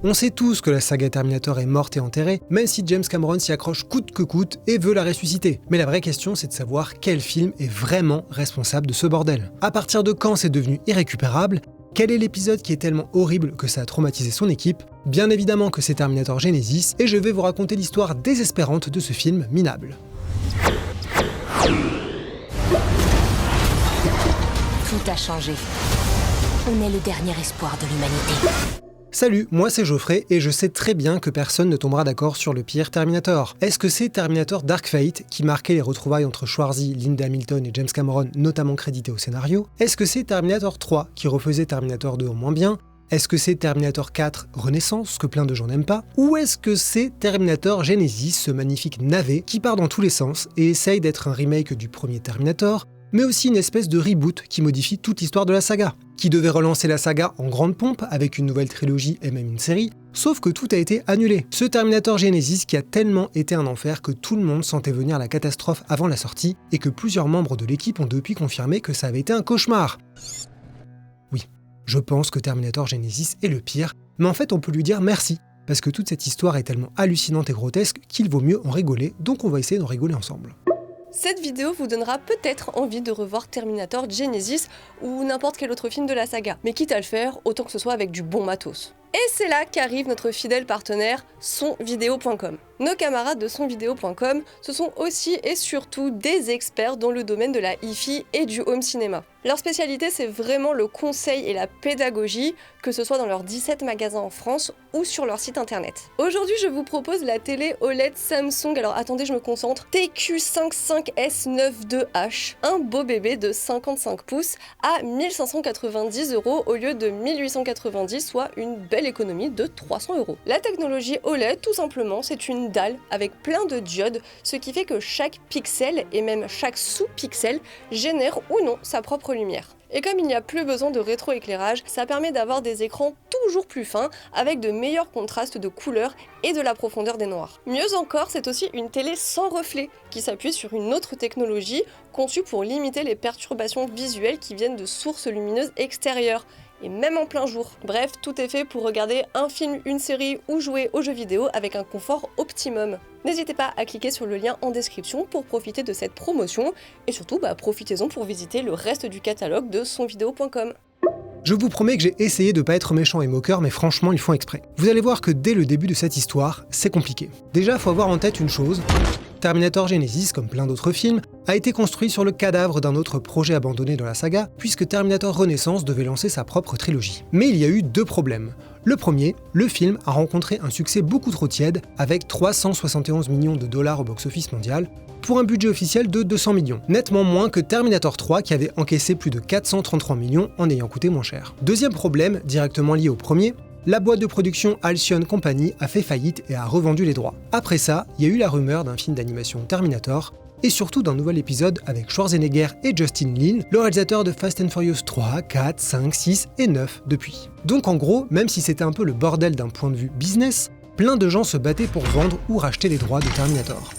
On sait tous que la saga Terminator est morte et enterrée, même si James Cameron s'y accroche coûte que coûte et veut la ressusciter. Mais la vraie question, c'est de savoir quel film est vraiment responsable de ce bordel. À partir de quand c'est devenu irrécupérable? Quel est l'épisode qui est tellement horrible que ça a traumatisé son équipe? Bien évidemment que c'est Terminator Genesis, et je vais vous raconter l'histoire désespérante de ce film minable. Tout a changé. On est le dernier espoir de l'humanité. Salut, moi c'est Geoffrey et je sais très bien que personne ne tombera d'accord sur le pire Terminator. Est-ce que c'est Terminator Dark Fate qui marquait les retrouvailles entre Schwarzy, Linda Hamilton et James Cameron, notamment crédité au scénario? Est-ce que c'est Terminator 3 qui refaisait Terminator 2 en moins bien? Est-ce que c'est Terminator 4 Renaissance, que plein de gens n'aiment pas? Ou est-ce que c'est Terminator Genesis, ce magnifique navet qui part dans tous les sens et essaye d'être un remake du premier Terminator, mais aussi une espèce de reboot qui modifie toute l'histoire de la saga, qui devait relancer la saga en grande pompe avec une nouvelle trilogie et même une série, sauf que tout a été annulé. Ce Terminator Genesis qui a tellement été un enfer que tout le monde sentait venir la catastrophe avant la sortie et que plusieurs membres de l'équipe ont depuis confirmé que ça avait été un cauchemar. Oui, je pense que Terminator Genesis est le pire, mais en fait on peut lui dire merci, parce que toute cette histoire est tellement hallucinante et grotesque qu'il vaut mieux en rigoler, donc on va essayer d'en rigoler ensemble. Cette vidéo vous donnera peut-être envie de revoir Terminator Genesis ou n'importe quel autre film de la saga. Mais quitte à le faire, autant que ce soit avec du bon matos. Et c'est là qu'arrive notre fidèle partenaire, sonvideo.com. Nos camarades de sonvideo.com, ce sont aussi et surtout des experts dans le domaine de la hi-fi et du home cinéma. Leur spécialité, c'est vraiment le conseil et la pédagogie, que ce soit dans leurs 17 magasins en France ou sur leur site internet. Aujourd'hui, je vous propose la télé OLED Samsung, alors attendez, je me concentre, TQ55S92H, un beau bébé de 55 pouces à 1590 € au lieu de 1890, soit une belle économie de 300 €. La technologie OLED, tout simplement, c'est une dalle avec plein de diodes, ce qui fait que chaque pixel et même chaque sous-pixel génère ou non sa propre lumière. Et comme il n'y a plus besoin de rétroéclairage, ça permet d'avoir des écrans toujours plus fins, avec de meilleurs contrastes de couleurs et de la profondeur des noirs. Mieux encore, c'est aussi une télé sans reflet, qui s'appuie sur une autre technologie conçue pour limiter les perturbations visuelles qui viennent de sources lumineuses extérieures, et même en plein jour. Bref, tout est fait pour regarder un film, une série ou jouer aux jeux vidéo avec un confort optimum. N'hésitez pas à cliquer sur le lien en description pour profiter de cette promotion et surtout profitez-en pour visiter le reste du catalogue de sonvideo.com. Je vous promets que j'ai essayé de pas être méchant et moqueur, mais franchement ils font exprès. Vous allez voir que dès le début de cette histoire, c'est compliqué. Déjà, faut avoir en tête une chose. Terminator Genesis, comme plein d'autres films, a été construit sur le cadavre d'un autre projet abandonné dans la saga, puisque Terminator Renaissance devait lancer sa propre trilogie. Mais il y a eu deux problèmes. Le premier, le film a rencontré un succès beaucoup trop tiède, avec 371 millions de dollars au box-office mondial, pour un budget officiel de 200 millions, nettement moins que Terminator 3 qui avait encaissé plus de 433 millions en ayant coûté moins cher. Deuxième problème, directement lié au premier, la boîte de production Halcyon Company a fait faillite et a revendu les droits. Après ça, il y a eu la rumeur d'un film d'animation Terminator, et surtout d'un nouvel épisode avec Schwarzenegger et Justin Lin, le réalisateur de Fast and Furious 3, 4, 5, 6 et 9 depuis. Donc en gros, même si c'était un peu le bordel d'un point de vue business, plein de gens se battaient pour vendre ou racheter les droits de Terminator.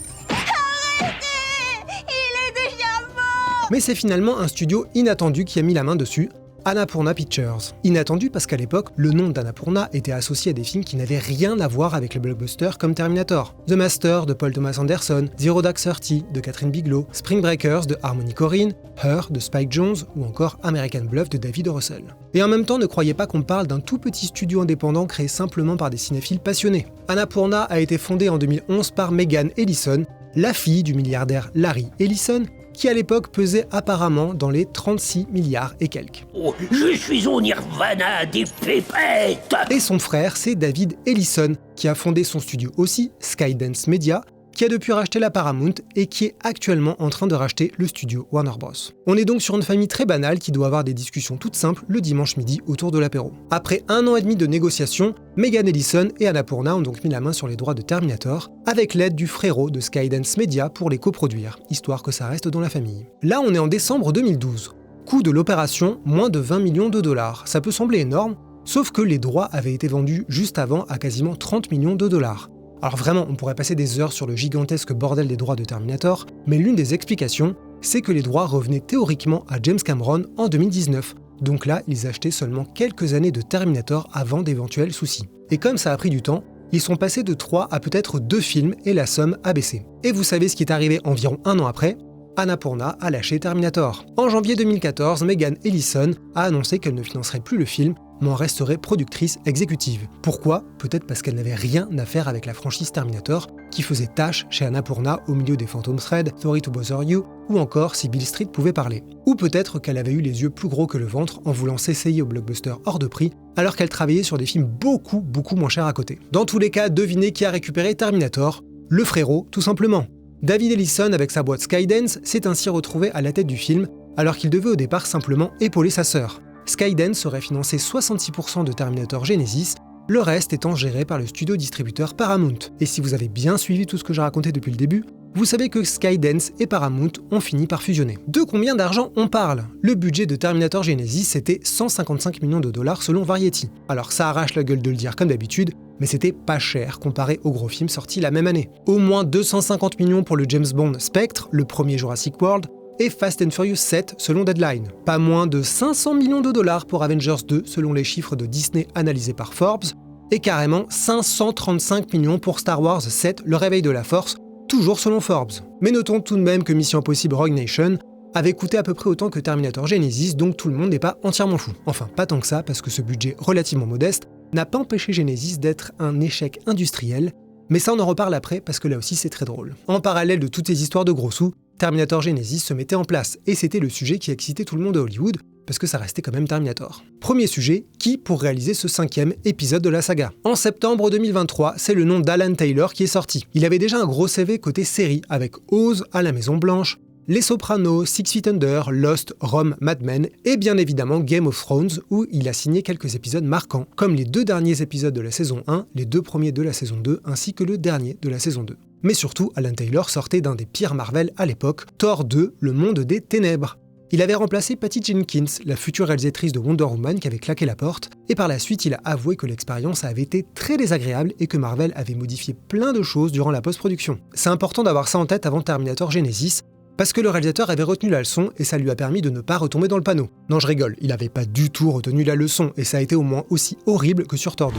Mais c'est finalement un studio inattendu qui a mis la main dessus, Annapurna Pictures. Inattendu parce qu'à l'époque, le nom d'Annapurna était associé à des films qui n'avaient rien à voir avec les blockbusters comme Terminator. The Master de Paul Thomas Anderson, Zero Dark Thirty de Catherine Bigelow, Spring Breakers de Harmony Korine, Her de Spike Jonze ou encore American Bluff de David O. Russell. Et en même temps, ne croyez pas qu'on parle d'un tout petit studio indépendant créé simplement par des cinéphiles passionnés. Annapurna a été fondée en 2011 par Megan Ellison, la fille du milliardaire Larry Ellison, qui à l'époque pesait apparemment dans les 36 milliards et quelques. Oh, je suis au nirvana des pépettes. Et son frère, c'est David Ellison, qui a fondé son studio aussi, Skydance Media, qui a depuis racheté la Paramount et qui est actuellement en train de racheter le studio Warner Bros. On est donc sur une famille très banale qui doit avoir des discussions toutes simples le dimanche midi autour de l'apéro. Après 1 an et demi de négociations, Megan Ellison et Annapurna ont donc mis la main sur les droits de Terminator, avec l'aide du frérot de Skydance Media pour les coproduire, histoire que ça reste dans la famille. Là, on est en décembre 2012. Coût de l'opération, moins de 20 millions de dollars. Ça peut sembler énorme, sauf que les droits avaient été vendus juste avant à quasiment 30 millions de dollars. Alors vraiment, on pourrait passer des heures sur le gigantesque bordel des droits de Terminator, mais l'une des explications, c'est que les droits revenaient théoriquement à James Cameron en 2019. Donc là, ils achetaient seulement quelques années de Terminator avant d'éventuels soucis. Et comme ça a pris du temps, ils sont passés de 3 à peut-être 2 films et la somme a baissé. Et vous savez ce qui est arrivé environ 1 an après ? Annapurna a lâché Terminator. En janvier 2014, Megan Ellison a annoncé qu'elle ne financerait plus le film, mais en resterait productrice exécutive. Pourquoi ? Peut-être parce qu'elle n'avait rien à faire avec la franchise Terminator, qui faisait tâche chez Annapurna au milieu des Phantom Thread, Sorry to Bother You, ou encore si Beale Street pouvait parler. Ou peut-être qu'elle avait eu les yeux plus gros que le ventre en voulant s'essayer au blockbuster hors de prix, alors qu'elle travaillait sur des films beaucoup moins chers à côté. Dans tous les cas, devinez qui a récupéré Terminator ? Le frérot, tout simplement. David Ellison, avec sa boîte Skydance, s'est ainsi retrouvé à la tête du film, alors qu'il devait au départ simplement épauler sa sœur. Skydance aurait financé 66% de Terminator Genesis, le reste étant géré par le studio distributeur Paramount. Et si vous avez bien suivi tout ce que j'ai raconté depuis le début, vous savez que Skydance et Paramount ont fini par fusionner. De combien d'argent on parle ? Le budget de Terminator Genesis c'était 155 millions de dollars selon Variety. Alors ça arrache la gueule de le dire comme d'habitude, mais c'était pas cher comparé aux gros films sortis la même année. Au moins 250 millions pour le James Bond Spectre, le premier Jurassic World, et Fast and Furious 7 selon Deadline. Pas moins de 500 millions de dollars pour Avengers 2 selon les chiffres de Disney analysés par Forbes, et carrément 535 millions pour Star Wars 7, le réveil de la force, toujours selon Forbes. Mais notons tout de même que Mission Impossible Rogue Nation avait coûté à peu près autant que Terminator Genesis, donc tout le monde n'est pas entièrement fou. Enfin, pas tant que ça, parce que ce budget relativement modeste n'a pas empêché Genesis d'être un échec industriel, mais ça on en reparle après parce que là aussi c'est très drôle. En parallèle de toutes ces histoires de gros sous, Terminator Genesis se mettait en place, et c'était le sujet qui excitait tout le monde à Hollywood, parce que ça restait quand même Terminator. Premier sujet, qui pour réaliser ce 5e épisode de la saga ? En septembre 2023, c'est le nom d'Alan Taylor qui est sorti. Il avait déjà un gros CV côté série, avec Oz, à la Maison Blanche, Les Sopranos, Six Feet Under, Lost, Rome, Mad Men, et bien évidemment Game of Thrones, où il a signé quelques épisodes marquants, comme les 2 derniers épisodes de la saison 1, les 2 premiers de la saison 2, ainsi que le dernier de la saison 2. Mais surtout, Alan Taylor sortait d'un des pires Marvel à l'époque, Thor 2, Le Monde des Ténèbres. Il avait remplacé Patty Jenkins, la future réalisatrice de Wonder Woman qui avait claqué la porte, et par la suite il a avoué que l'expérience avait été très désagréable et que Marvel avait modifié plein de choses durant la post-production. C'est important d'avoir ça en tête avant Terminator Genesis, parce que le réalisateur avait retenu la leçon et ça lui a permis de ne pas retomber dans le panneau. Non, je rigole, il avait pas du tout retenu la leçon et ça a été au moins aussi horrible que sur Thor 2.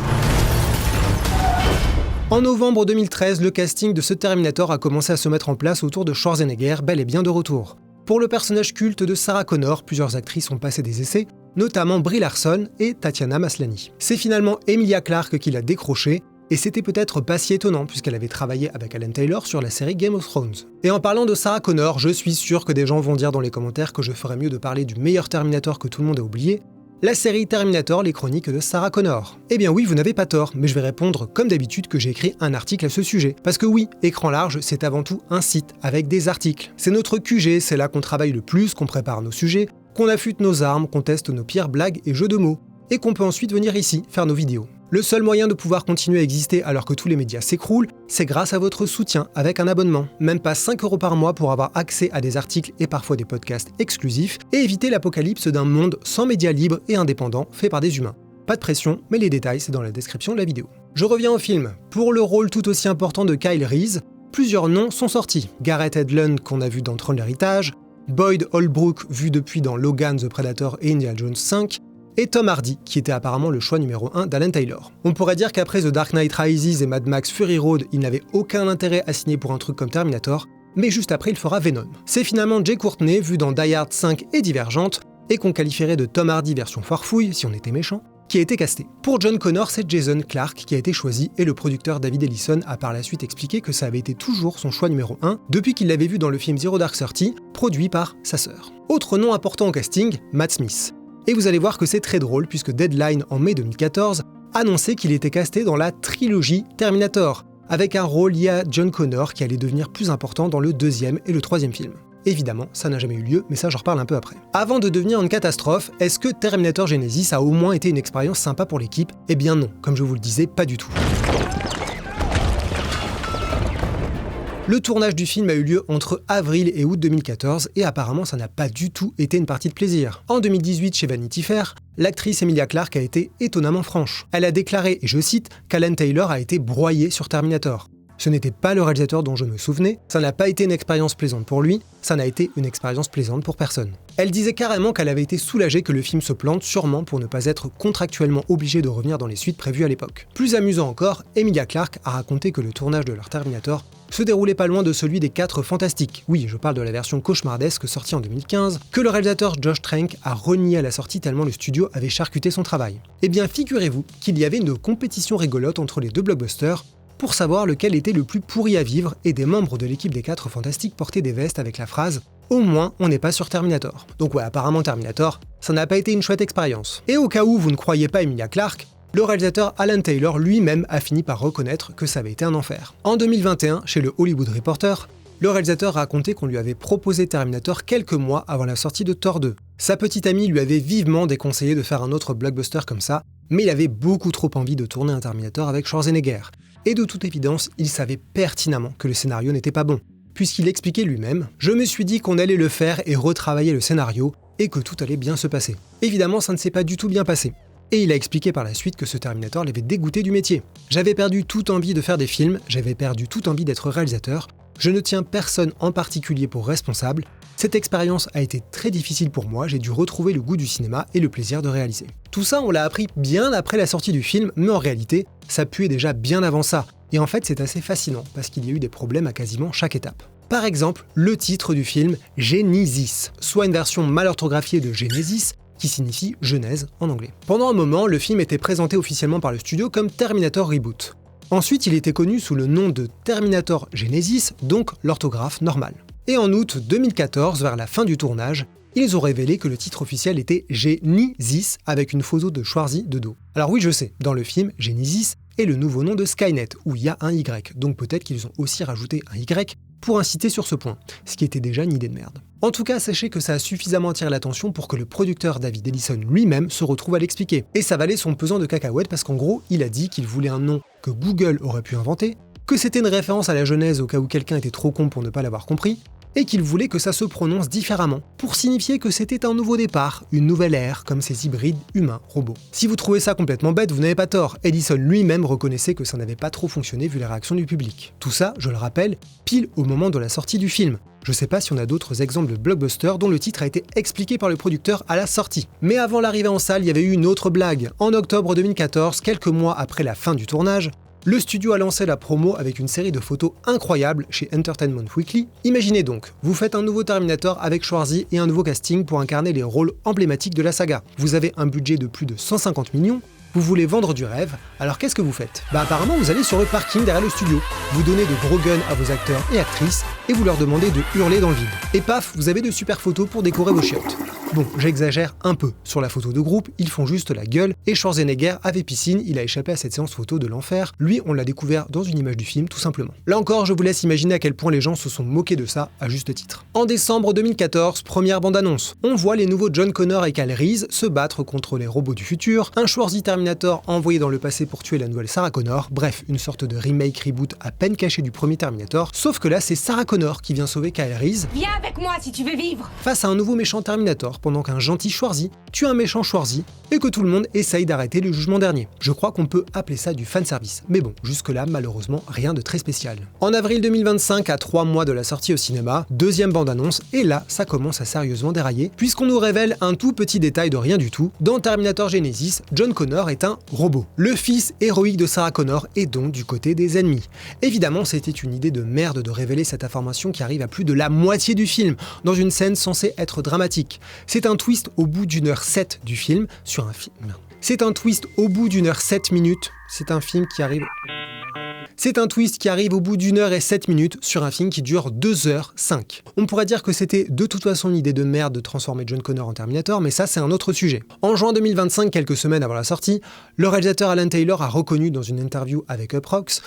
En novembre 2013, le casting de ce Terminator a commencé à se mettre en place autour de Schwarzenegger, bel et bien de retour. Pour le personnage culte de Sarah Connor, plusieurs actrices ont passé des essais, notamment Brie Larson et Tatiana Maslany. C'est finalement Emilia Clarke qui l'a décroché, et c'était peut-être pas si étonnant puisqu'elle avait travaillé avec Alan Taylor sur la série Game of Thrones. Et en parlant de Sarah Connor, je suis sûr que des gens vont dire dans les commentaires que je ferais mieux de parler du meilleur Terminator que tout le monde a oublié, la série Terminator, les chroniques de Sarah Connor. Eh bien oui, vous n'avez pas tort, mais je vais répondre comme d'habitude que j'ai écrit un article à ce sujet. Parce que oui, Écran Large, c'est avant tout un site avec des articles. C'est notre QG, c'est là qu'on travaille le plus, qu'on prépare nos sujets, qu'on affûte nos armes, qu'on teste nos pires blagues et jeux de mots, et qu'on peut ensuite venir ici faire nos vidéos. Le seul moyen de pouvoir continuer à exister alors que tous les médias s'écroulent, c'est grâce à votre soutien avec un abonnement. Même pas 5 € par mois pour avoir accès à des articles et parfois des podcasts exclusifs et éviter l'apocalypse d'un monde sans médias libres et indépendants fait par des humains. Pas de pression, mais les détails c'est dans la description de la vidéo. Je reviens au film. Pour le rôle tout aussi important de Kyle Reese, plusieurs noms sont sortis. Gareth Edlund qu'on a vu dans Tron l'héritage, Boyd Holbrook vu depuis dans Logan the Predator et Indiana Jones 5, et Tom Hardy, qui était apparemment le choix numéro 1 d'Alan Taylor. On pourrait dire qu'après The Dark Knight Rises et Mad Max Fury Road, il n'avait aucun intérêt à signer pour un truc comme Terminator, mais juste après il fera Venom. C'est finalement Jai Courtney, vu dans Die Hard 5 et Divergente, et qu'on qualifierait de Tom Hardy version farfouille, si on était méchant, qui a été casté. Pour John Connor, c'est Jason Clarke qui a été choisi, et le producteur David Ellison a par la suite expliqué que ça avait été toujours son choix numéro 1, depuis qu'il l'avait vu dans le film Zero Dark Thirty, produit par sa sœur. Autre nom important au casting, Matt Smith. Et vous allez voir que c'est très drôle puisque Deadline en mai 2014 annonçait qu'il était casté dans la trilogie Terminator, avec un rôle lié à John Connor qui allait devenir plus important dans le 2e et le 3e film. Évidemment, ça n'a jamais eu lieu, mais ça j'en reparle un peu après. Avant de devenir une catastrophe, est-ce que Terminator Genesis a au moins été une expérience sympa pour l'équipe ? Eh bien non, comme je vous le disais, pas du tout. Le tournage du film a eu lieu entre avril et août 2014 et apparemment ça n'a pas du tout été une partie de plaisir. En 2018 chez Vanity Fair, l'actrice Emilia Clarke a été étonnamment franche. Elle a déclaré, et je cite, qu'Alan Taylor a été broyé sur Terminator. Ce n'était pas le réalisateur dont je me souvenais, ça n'a pas été une expérience plaisante pour lui, ça n'a été une expérience plaisante pour personne. Elle disait carrément qu'elle avait été soulagée que le film se plante, sûrement pour ne pas être contractuellement obligée de revenir dans les suites prévues à l'époque. Plus amusant encore, Emilia Clarke a raconté que le tournage de leur Terminator se déroulait pas loin de celui des 4 Fantastiques, oui je parle de la version cauchemardesque sortie en 2015, que le réalisateur Josh Trank a renié à la sortie tellement le studio avait charcuté son travail. Eh bien figurez-vous qu'il y avait une compétition rigolote entre les deux blockbusters, pour savoir lequel était le plus pourri à vivre, et des membres de l'équipe des 4 Fantastiques portaient des vestes avec la phrase « Au moins, on n'est pas sur Terminator ». Donc ouais, apparemment Terminator, ça n'a pas été une chouette expérience. Et au cas où vous ne croyez pas Emilia Clarke, le réalisateur Alan Taylor lui-même a fini par reconnaître que ça avait été un enfer. En 2021, chez le Hollywood Reporter, le réalisateur racontait qu'on lui avait proposé Terminator quelques mois avant la sortie de Thor 2. Sa petite amie lui avait vivement déconseillé de faire un autre blockbuster comme ça, mais il avait beaucoup trop envie de tourner un Terminator avec Schwarzenegger. Et de toute évidence, il savait pertinemment que le scénario n'était pas bon, puisqu'il expliquait lui-même « Je me suis dit qu'on allait le faire et retravailler le scénario, et que tout allait bien se passer. » Évidemment, ça ne s'est pas du tout bien passé. Et il a expliqué par la suite que ce Terminator l'avait dégoûté du métier. « J'avais perdu toute envie de faire des films, j'avais perdu toute envie d'être réalisateur, je ne tiens personne en particulier pour responsable. Cette expérience a été très difficile pour moi, j'ai dû retrouver le goût du cinéma et le plaisir de réaliser. » Tout ça, on l'a appris bien après la sortie du film, mais en réalité, ça puait déjà bien avant ça. Et en fait, c'est assez fascinant, parce qu'il y a eu des problèmes à quasiment chaque étape. Par exemple, le titre du film, Genesis, soit une version mal orthographiée de Genesis, qui signifie Genèse en anglais. Pendant un moment, le film était présenté officiellement par le studio comme Terminator Reboot. Ensuite, il était connu sous le nom de Terminator Genesis, donc l'orthographe normale. Et en août 2014, vers la fin du tournage, ils ont révélé que le titre officiel était Genesis avec une photo de Schwarzy de dos. Alors oui, je sais, dans le film, Genesis est le nouveau nom de Skynet, où il y a un Y, donc peut-être qu'ils ont aussi rajouté un Y pour inciter sur ce point, ce qui était déjà une idée de merde. En tout cas, sachez que ça a suffisamment attiré l'attention pour que le producteur David Ellison lui-même se retrouve à l'expliquer. Et ça valait son pesant de cacahuètes parce qu'en gros, il a dit qu'il voulait un nom que Google aurait pu inventer, que c'était une référence à la Genèse au cas où quelqu'un était trop con pour ne pas l'avoir compris, et qu'il voulait que ça se prononce différemment, pour signifier que c'était un nouveau départ, une nouvelle ère, comme ces hybrides humains-robots. Si vous trouvez ça complètement bête, vous n'avez pas tort, Ellison lui-même reconnaissait que ça n'avait pas trop fonctionné vu les réactions du public. Tout ça, je le rappelle, pile au moment de la sortie du film. Je sais pas si on a d'autres exemples de blockbusters dont le titre a été expliqué par le producteur à la sortie. Mais avant l'arrivée en salle, il y avait eu une autre blague. En octobre 2014, quelques mois après la fin du tournage, le studio a lancé la promo avec une série de photos incroyables chez Entertainment Weekly. Imaginez donc, vous faites un nouveau Terminator avec Schwarzy et un nouveau casting pour incarner les rôles emblématiques de la saga. Vous avez un budget de plus de 150 millions, vous voulez vendre du rêve, alors qu'est-ce que vous faites ? Apparemment vous allez sur le parking derrière le studio, vous donnez de gros guns à vos acteurs et actrices, et vous leur demandez de hurler dans le vide. Et paf, vous avez de super photos pour décorer vos chiottes. Bon, j'exagère un peu. Sur la photo de groupe, ils font juste la gueule, et Schwarzenegger avait piscine, il a échappé à cette séance photo de l'enfer. Lui, on l'a découvert dans une image du film, tout simplement. Là encore, je vous laisse imaginer à quel point les gens se sont moqués de ça, à juste titre. En décembre 2014, première bande-annonce. On voit les nouveaux John Connor et Kyle Reese se battre contre les robots du futur, un Schwarzy Terminator envoyé dans le passé pour tuer la nouvelle Sarah Connor, bref, une sorte de remake-reboot à peine caché du premier Terminator, sauf que là, c'est Sarah Connor qui vient sauver Kyle Reese. Viens avec moi si tu veux vivre. Face à un nouveau méchant Terminator, pendant qu'un gentil Schwarzy tue un méchant Schwarzy et que tout le monde essaye d'arrêter le jugement dernier. Je crois qu'on peut appeler ça du fanservice. Mais bon, jusque-là, malheureusement, rien de très spécial. En avril 2025, à 3 mois de la sortie au cinéma, deuxième bande-annonce, et là, ça commence à sérieusement dérailler, puisqu'on nous révèle un tout petit détail de rien du tout. Dans Terminator Genesis, John Connor est un robot. Le fils héroïque de Sarah Connor est donc du côté des ennemis. Évidemment, c'était une idée de merde de révéler cette information qui arrive à plus de la moitié du film, dans une scène censée être dramatique. C'est un twist au bout d'1h07 du film, sur un film... C'est un twist au bout d'1h07 minutes, c'est un film qui arrive... C'est un twist qui arrive au bout d'1h07 sur un film qui dure 2h05. On pourrait dire que c'était de toute façon une idée de merde de transformer John Connor en Terminator, mais ça c'est un autre sujet. En juin 2025, quelques semaines avant la sortie, le réalisateur Alan Taylor a reconnu dans une interview avec Uprocks,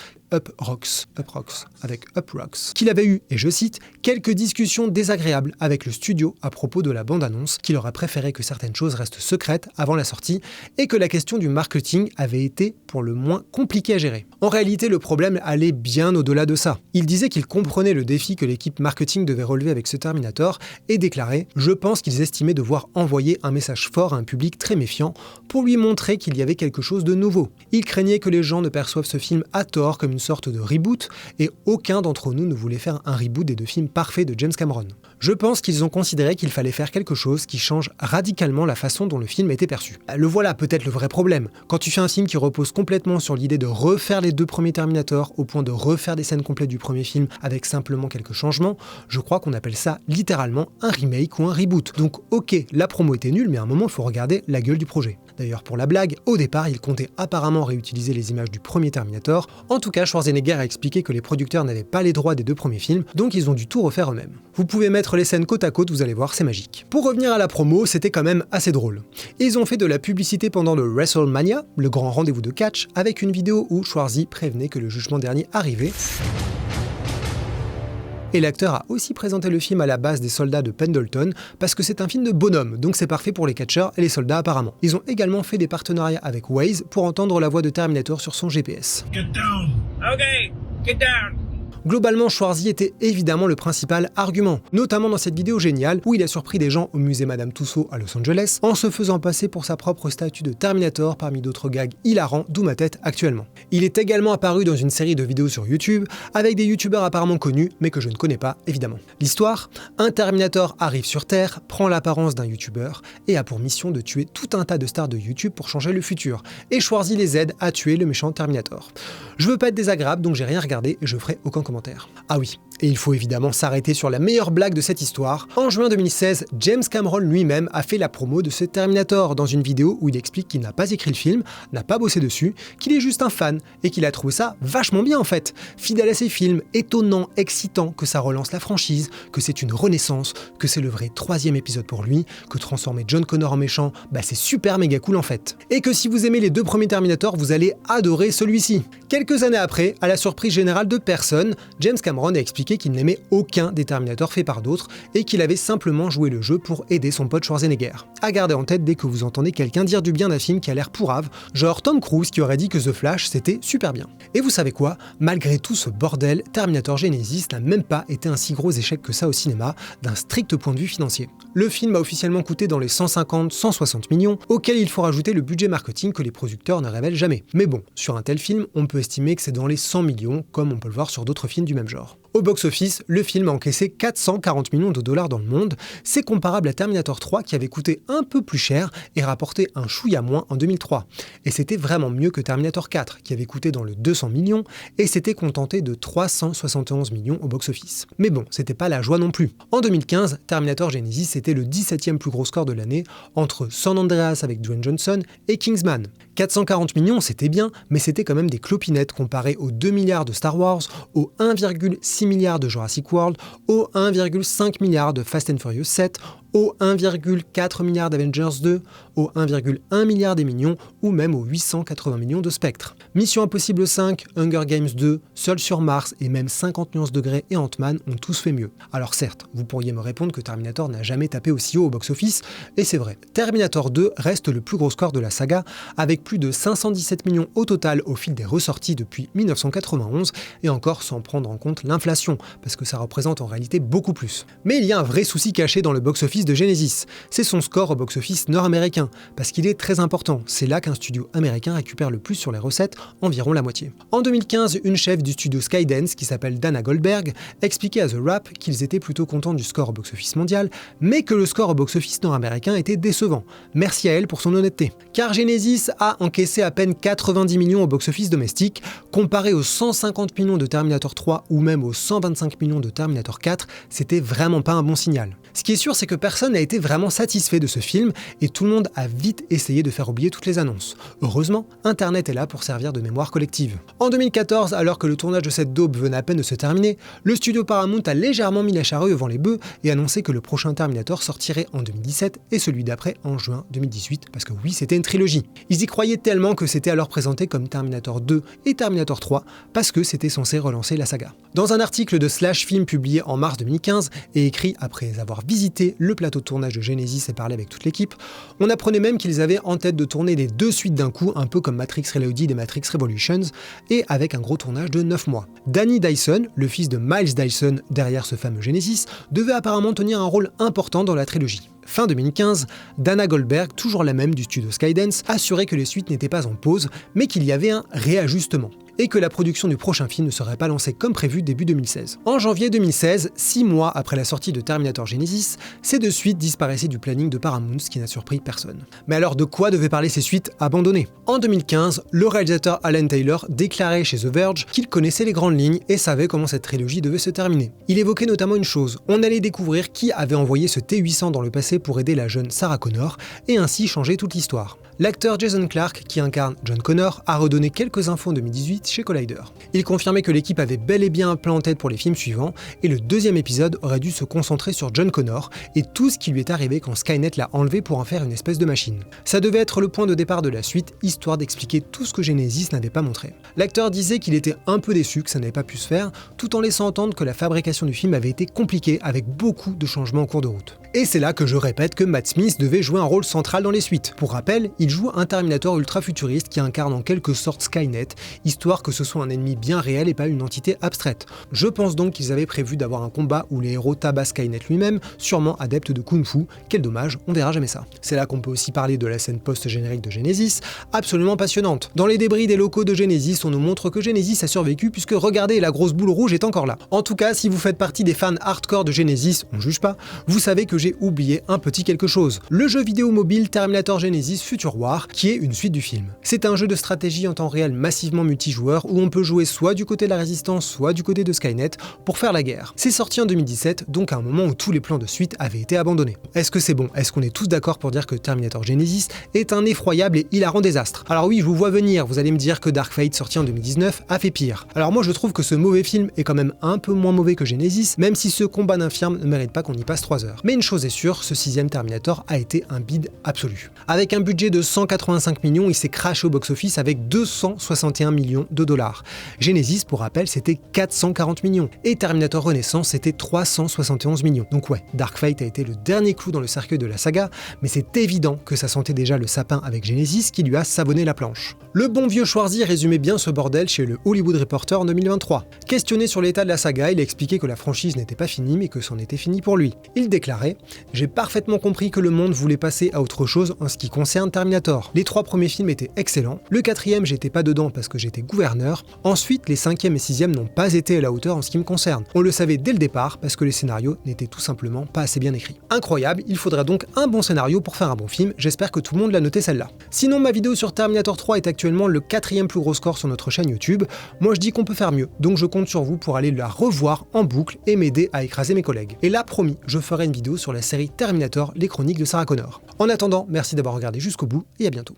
qu'il avait eu, et je cite, quelques discussions désagréables avec le studio à propos de la bande-annonce, qu'il aurait préféré que certaines choses restent secrètes avant la sortie, et que la question du marketing avait été pour le moins compliquée à gérer. En réalité, le problème allait bien au-delà de ça. Il disait qu'il comprenait le défi que l'équipe marketing devait relever avec ce Terminator, et déclarait « Je pense qu'ils estimaient devoir envoyer un message fort à un public très méfiant pour lui montrer qu'il y avait quelque chose de nouveau. Ils craignaient que les gens ne perçoivent ce film à tort comme une une sorte de reboot, et aucun d'entre nous ne voulait faire un reboot des deux films parfaits de James Cameron. Je pense qu'ils ont considéré qu'il fallait faire quelque chose qui change radicalement la façon dont le film était perçu. Le voilà peut-être le vrai problème. Quand tu fais un film qui repose complètement sur l'idée de refaire les deux premiers Terminator, au point de refaire des scènes complètes du premier film avec simplement quelques changements, je crois qu'on appelle ça littéralement un remake ou un reboot. Donc ok, la promo était nulle, mais à un moment il faut regarder la gueule du projet. D'ailleurs pour la blague, au départ il comptait apparemment réutiliser les images du premier Terminator. En tout cas, Schwarzenegger a expliqué que les producteurs n'avaient pas les droits des deux premiers films, donc ils ont dû tout refaire eux-mêmes. Vous pouvez mettre les scènes côte à côte, vous allez voir, c'est magique. Pour revenir à la promo, c'était quand même assez drôle. Ils ont fait de la publicité pendant le WrestleMania, le grand rendez-vous de catch, avec une vidéo où Schwarzy prévenait que le jugement dernier arrivait. Et l'acteur a aussi présenté le film à la base des soldats de Pendleton, parce que c'est un film de bonhomme, donc c'est parfait pour les catcheurs et les soldats apparemment. Ils ont également fait des partenariats avec Waze pour entendre la voix de Terminator sur son GPS. Get down. Okay, get down. Globalement, Schwarzy était évidemment le principal argument, notamment dans cette vidéo géniale où il a surpris des gens au musée Madame Tussauds à Los Angeles en se faisant passer pour sa propre statue de Terminator parmi d'autres gags hilarants, d'où ma tête actuellement. Il est également apparu dans une série de vidéos sur YouTube avec des youtubeurs apparemment connus mais que je ne connais pas évidemment. L'histoire, un Terminator arrive sur Terre, prend l'apparence d'un youtubeur et a pour mission de tuer tout un tas de stars de YouTube pour changer le futur, et Schwarzy les aide à tuer le méchant Terminator. Je veux pas être désagréable donc j'ai rien regardé et je ferai aucun commentaire. Ah oui, et il faut évidemment s'arrêter sur la meilleure blague de cette histoire. En juin 2016, James Cameron lui-même a fait la promo de ce Terminator dans une vidéo où il explique qu'il n'a pas écrit le film, n'a pas bossé dessus, qu'il est juste un fan et qu'il a trouvé ça vachement bien en fait. Fidèle à ses films, étonnant, excitant, que ça relance la franchise, que c'est une renaissance, que c'est le vrai 3e épisode pour lui, que transformer John Connor en méchant, c'est super méga cool en fait. Et que si vous aimez les deux premiers Terminator, vous allez adorer celui-ci. Quelques années après, à la surprise générale de personne, James Cameron a expliqué qu'il n'aimait aucun des Terminator faits par d'autres et qu'il avait simplement joué le jeu pour aider son pote Schwarzenegger. À garder en tête dès que vous entendez quelqu'un dire du bien d'un film qui a l'air pourrave, genre Tom Cruise qui aurait dit que The Flash c'était super bien. Et vous savez quoi ? Malgré tout ce bordel, Terminator Genesis n'a même pas été un si gros échec que ça au cinéma, d'un strict point de vue financier. Le film a officiellement coûté dans les 150-160 millions, auxquels il faut rajouter le budget marketing que les producteurs ne révèlent jamais. Mais bon, sur un tel film, on peut estimer que c'est dans les 100 millions, comme on peut le voir sur d'autres films du même genre. Au box-office, le film a encaissé 440 millions de dollars dans le monde. C'est comparable à Terminator 3 qui avait coûté un peu plus cher et rapporté un chouïa moins en 2003. Et c'était vraiment mieux que Terminator 4 qui avait coûté dans le 200 millions et s'était contenté de 371 millions au box-office. Mais bon, c'était pas la joie non plus. En 2015, Terminator Genesis était le 17e plus gros score de l'année entre San Andreas avec Dwayne Johnson et Kingsman. 440 millions, c'était bien, mais c'était quand même des clopinettes comparé aux 2 milliards de Star Wars, aux 1,6 milliards de Jurassic World, aux 1,5 milliard de Fast and Furious 7, aux 1,4 milliard d'Avengers 2, aux 1,1 milliard des Minions ou même aux 880 millions de Spectre. Mission Impossible 5, Hunger Games 2, Seul sur Mars et même 50 nuances degrés et Ant-Man ont tous fait mieux. Alors certes, vous pourriez me répondre que Terminator n'a jamais tapé aussi haut au box-office, et c'est vrai. Terminator 2 reste le plus gros score de la saga, avec plus de 517 millions au total au fil des ressorties depuis 1991, et encore sans prendre en compte l'inflation, parce que ça représente en réalité beaucoup plus. Mais il y a un vrai souci caché dans le box-office de Genesis, c'est son score au box-office nord-américain, parce qu'il est très important, c'est là qu'un studio américain récupère le plus sur les recettes, environ la moitié. En 2015, une chef du studio Skydance, qui s'appelle Dana Goldberg, expliquait à The Wrap qu'ils étaient plutôt contents du score au box-office mondial, mais que le score au box-office nord-américain était décevant. Merci à elle pour son honnêteté. Car Genesis a encaissé à peine 90 millions au box-office domestique, comparé aux 150 millions de Terminator 3 ou même aux 125 millions de Terminator 4, c'était vraiment pas un bon signal. Ce qui est sûr, c'est que personne n'a été vraiment satisfait de ce film et tout le monde a vite essayé de faire oublier toutes les annonces. Heureusement, Internet est là pour servir de mémoire collective. En 2014, alors que le tournage de cette daube venait à peine de se terminer, le studio Paramount a légèrement mis la charrue devant les bœufs et annoncé que le prochain Terminator sortirait en 2017 et celui d'après en juin 2018, parce que oui, c'était une trilogie. Ils y croyaient tellement que c'était alors présenté comme Terminator 2 et Terminator 3, parce que c'était censé relancer la saga. Dans un article de Slash Film publié en mars 2015 et écrit après avoir visité le plateau de tournage de Genesis et parlé avec toute l'équipe, on apprenait même qu'ils avaient en tête de tourner les deux suites d'un coup, un peu comme Matrix Reloaded et Matrix Revolutions, et avec un gros tournage de 9 mois. Danny Dyson, le fils de Miles Dyson derrière ce fameux Genesis, devait apparemment tenir un rôle important dans la trilogie. Fin 2015, Dana Goldberg, toujours la même du studio Skydance, assurait que les suites n'étaient pas en pause, mais qu'il y avait un réajustement. et que la production du prochain film ne serait pas lancée comme prévu début 2016. En janvier 2016, 6 mois après la sortie de Terminator Genesis, ces deux suites disparaissaient du planning de Paramount, ce qui n'a surpris personne. Mais alors de quoi devaient parler ces suites abandonnées? En 2015, le réalisateur Alan Taylor déclarait chez The Verge qu'il connaissait les grandes lignes et savait comment cette trilogie devait se terminer. Il évoquait notamment une chose, on allait découvrir qui avait envoyé ce T-800 dans le passé pour aider la jeune Sarah Connor et ainsi changer toute l'histoire. L'acteur Jason Clarke, qui incarne John Connor, a redonné quelques infos en 2018 chez Collider. Il confirmait que l'équipe avait bel et bien un plan en tête pour les films suivants, et le deuxième épisode aurait dû se concentrer sur John Connor et tout ce qui lui est arrivé quand Skynet l'a enlevé pour en faire une espèce de machine. Ça devait être le point de départ de la suite, histoire d'expliquer tout ce que Genesis n'avait pas montré. L'acteur disait qu'il était un peu déçu que ça n'avait pas pu se faire, tout en laissant entendre que la fabrication du film avait été compliquée avec beaucoup de changements en cours de route. Et c'est là que je répète que Matt Smith devait jouer un rôle central dans les suites. Pour rappel, il joue un Terminator ultra futuriste qui incarne en quelque sorte Skynet, histoire que ce soit un ennemi bien réel et pas une entité abstraite. Je pense donc qu'ils avaient prévu d'avoir un combat où les héros tabassent Skynet lui-même, sûrement adepte de Kung Fu. Quel dommage, on verra jamais ça. C'est là qu'on peut aussi parler de la scène post-générique de Genesis, absolument passionnante. Dans les débris des locaux de Genesis, on nous montre que Genesis a survécu puisque regardez, la grosse boule rouge est encore là. En tout cas, si vous faites partie des fans hardcore de Genesis, on juge pas, vous savez que j'ai oublié un petit quelque chose. Le jeu vidéo mobile Terminator Genesis Future War, qui est une suite du film. C'est un jeu de stratégie en temps réel massivement multijoueur où on peut jouer soit du côté de la résistance, soit du côté de Skynet pour faire la guerre. C'est sorti en 2017, donc à un moment où tous les plans de suite avaient été abandonnés. Est-ce que c'est bon? Est-ce qu'on est tous d'accord pour dire que Terminator Genesis est un effroyable et hilarant désastre? Alors oui, je vous vois venir, vous allez me dire que Dark Fate, sorti en 2019, a fait pire. Alors moi je trouve que ce mauvais film est quand même un peu moins mauvais que Genesis, même si ce combat d'infirme ne mérite pas qu'on y passe 3 heures. Mais une chose est sûre, ce 6ème Terminator a été un bide absolu. Avec un budget de 185 millions, il s'est crashé au box-office avec 261 millions de dollars. Genesis, pour rappel, c'était 440 millions. Et Terminator Renaissance, c'était 371 millions. Donc ouais, Dark Fate a été le dernier clou dans le cercueil de la saga, mais c'est évident que ça sentait déjà le sapin avec Genesis qui lui a savonné la planche. Le bon vieux Schwarzy résumait bien ce bordel chez le Hollywood Reporter en 2023. Questionné sur l'état de la saga, il a expliqué que la franchise n'était pas finie, mais que c'en était fini pour lui. Il déclarait « J'ai parfaitement compris que le monde voulait passer à autre chose en ce qui concerne Terminator. Les 3 premiers films étaient excellents, le 4e j'étais pas dedans parce que j'étais gouverneur, ensuite les 5e et 6e n'ont pas été à la hauteur en ce qui me concerne. On le savait dès le départ parce que les scénarios n'étaient tout simplement pas assez bien écrits. Incroyable, il faudra donc un bon scénario pour faire un bon film, j'espère que tout le monde l'a noté celle-là. Sinon ma vidéo sur Terminator 3 est actuellement le 4e plus gros score sur notre chaîne YouTube, moi je dis qu'on peut faire mieux, donc je compte sur vous pour aller la revoir en boucle et m'aider à écraser mes collègues. Et là promis, je ferai une vidéo sur la série Terminator, les chroniques de Sarah Connor. En attendant, merci d'avoir regardé jusqu'au bout et à bientôt.